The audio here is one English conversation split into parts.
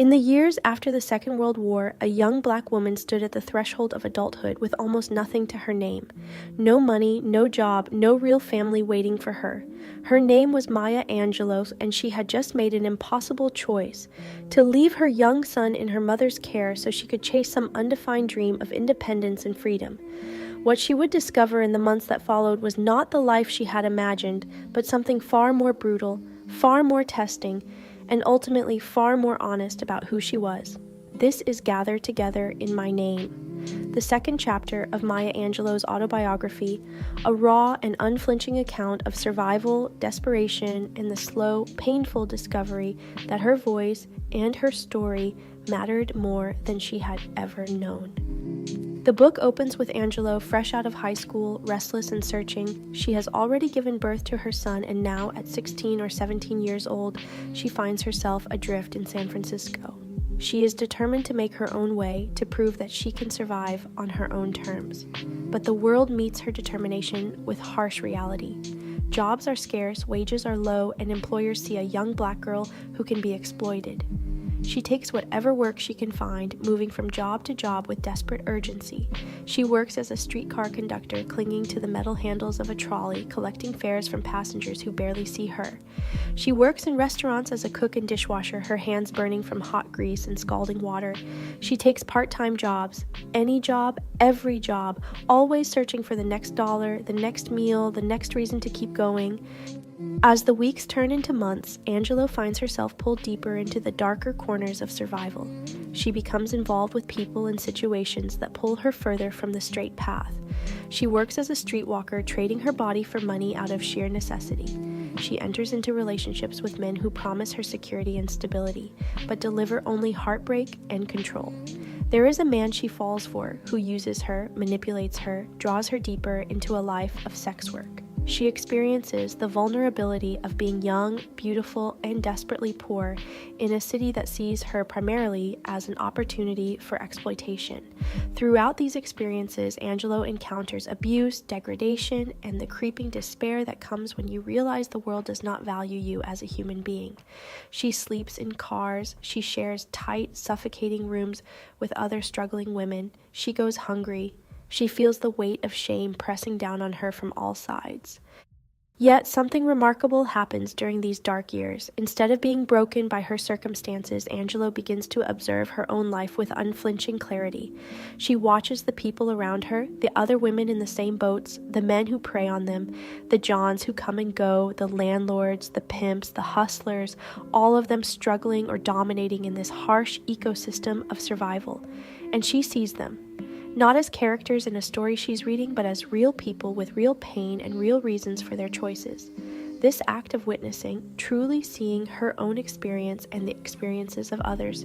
In the years after the Second World War, a young black woman stood at the threshold of adulthood with almost nothing to her name. No money, no job, no real family waiting for her. Her name was Maya Angelou, and she had just made an impossible choice: to leave her young son in her mother's care so she could chase some undefined dream of independence and freedom. What she would discover in the months that followed was not the life she had imagined, but something far more brutal, far more testing, and ultimately far more honest about who she was. This is Gathered Together in My Name, the second chapter of Maya Angelou's autobiography, a raw and unflinching account of survival, desperation, and the slow, painful discovery that her voice and her story mattered more than she had ever known. The book opens with Angelou fresh out of high school, restless and searching. She has already given birth to her son, and now, at 16 or 17 years old, she finds herself adrift in San Francisco. She is determined to make her own way, to prove that she can survive on her own terms. But the world meets her determination with harsh reality. Jobs are scarce, wages are low, and employers see a young black girl who can be exploited. She takes whatever work she can find, moving from job to job with desperate urgency. She works as a streetcar conductor, clinging to the metal handles of a trolley, collecting fares from passengers who barely see her. She works in restaurants as a cook and dishwasher, her hands burning from hot grease and scalding water. She takes part-time jobs, any job, every job, always searching for the next dollar, the next meal, the next reason to keep going. As the weeks turn into months, Angelou finds herself pulled deeper into the darker corners of survival. She becomes involved with people and situations that pull her further from the straight path. She works as a streetwalker, trading her body for money out of sheer necessity. She enters into relationships with men who promise her security and stability, but deliver only heartbreak and control. There is a man she falls for who uses her, manipulates her, draws her deeper into a life of sex work. She experiences the vulnerability of being young, beautiful, and desperately poor in a city that sees her primarily as an opportunity for exploitation. Throughout these experiences, Angelou encounters abuse, degradation, and the creeping despair that comes when you realize the world does not value you as a human being. She sleeps in cars. She shares tight, suffocating rooms with other struggling women. She goes hungry. She feels the weight of shame pressing down on her from all sides. Yet something remarkable happens during these dark years. Instead of being broken by her circumstances, Angelou begins to observe her own life with unflinching clarity. She watches the people around her, the other women in the same boats, the men who prey on them, the Johns who come and go, the landlords, the pimps, the hustlers, all of them struggling or dominating in this harsh ecosystem of survival. And she sees them. Not as characters in a story she's reading, but as real people with real pain and real reasons for their choices. This act of witnessing, truly seeing her own experience and the experiences of others,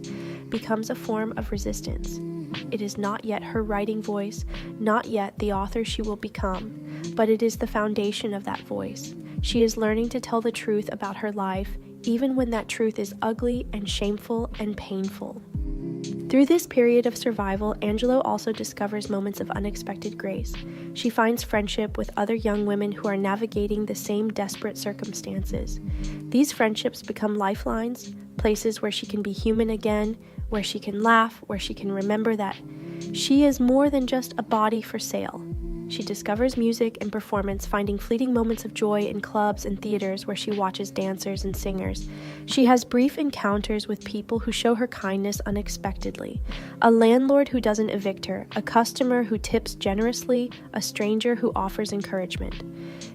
becomes a form of resistance. It is not yet her writing voice, not yet the author she will become, but it is the foundation of that voice. She is learning to tell the truth about her life, even when that truth is ugly and shameful and painful. Through this period of survival, Angelou also discovers moments of unexpected grace. She finds friendship with other young women who are navigating the same desperate circumstances. These friendships become lifelines, places where she can be human again, where she can laugh, where she can remember that she is more than just a body for sale. She discovers music and performance, finding fleeting moments of joy in clubs and theaters where she watches dancers and singers. She has brief encounters with people who show her kindness unexpectedly. A landlord who doesn't evict her, a customer who tips generously, a stranger who offers encouragement.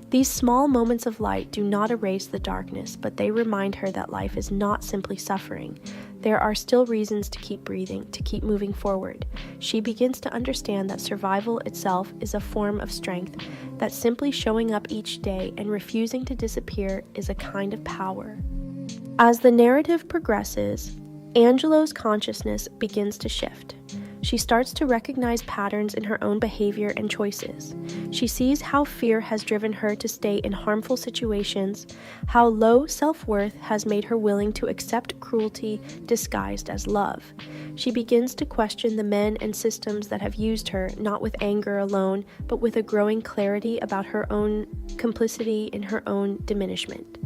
These small moments of light do not erase the darkness, but they remind her that life is not simply suffering. There are still reasons to keep breathing, to keep moving forward. She begins to understand that survival itself is a form of strength, that simply showing up each day and refusing to disappear is a kind of power. As the narrative progresses, Angelou's consciousness begins to shift. She starts to recognize patterns in her own behavior and choices. She sees how fear has driven her to stay in harmful situations, how low self-worth has made her willing to accept cruelty disguised as love. She begins to question the men and systems that have used her, not with anger alone, but with a growing clarity about her own complicity in her own diminishment.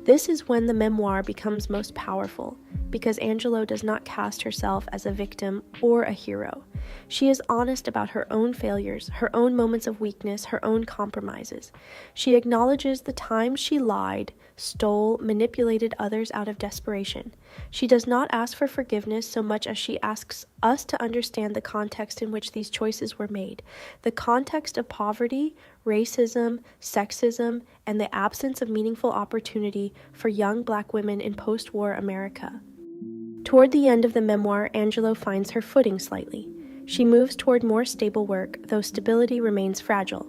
This is when the memoir becomes most powerful, because Angelou does not cast herself as a victim or a hero. She is honest about her own failures, her own moments of weakness, her own compromises. She acknowledges the times she lied, stole, manipulated others out of desperation. She does not ask for forgiveness so much as she asks us to understand the context in which these choices were made, the context of poverty, racism, sexism, and the absence of meaningful opportunity for young Black women in post-war America. Toward the end of the memoir, Angelou finds her footing slightly. She moves toward more stable work, though stability remains fragile.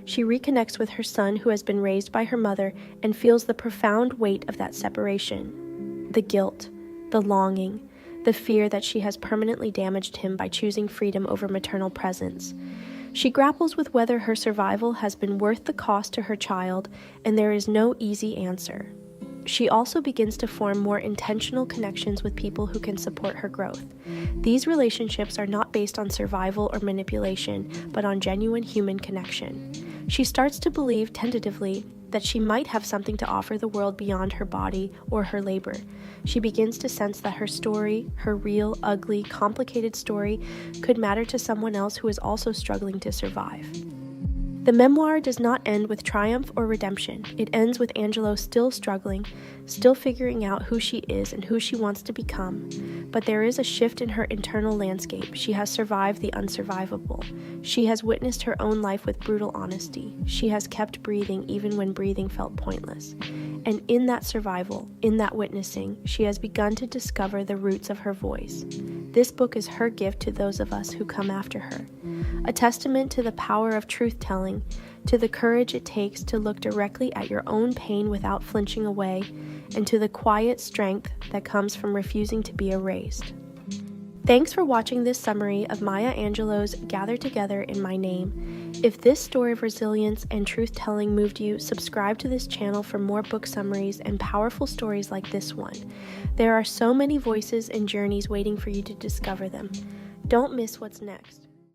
She reconnects with her son, who has been raised by her mother, and feels the profound weight of that separation. The guilt, the longing, the fear that she has permanently damaged him by choosing freedom over maternal presence. She grapples with whether her survival has been worth the cost to her child, and there is no easy answer. She also begins to form more intentional connections with people who can support her growth. These relationships are not based on survival or manipulation, but on genuine human connection. She starts to believe tentatively that she might have something to offer the world beyond her body or her labor. She begins to sense that her story, her real, ugly, complicated story, could matter to someone else who is also struggling to survive. The memoir does not end with triumph or redemption. It ends with Angelou still struggling, still figuring out who she is and who she wants to become. But there is a shift in her internal landscape. She has survived the unsurvivable. She has witnessed her own life with brutal honesty. She has kept breathing even when breathing felt pointless. And in that survival, in that witnessing, she has begun to discover the roots of her voice. This book is her gift to those of us who come after her. A testament to the power of truth-telling, to the courage it takes to look directly at your own pain without flinching away, and to the quiet strength that comes from refusing to be erased. Thanks for watching this summary of Maya Angelou's Gather Together in My Name. If this story of resilience and truth-telling moved you, subscribe to this channel for more book summaries and powerful stories like this one. There are so many voices and journeys waiting for you to discover them. Don't miss what's next.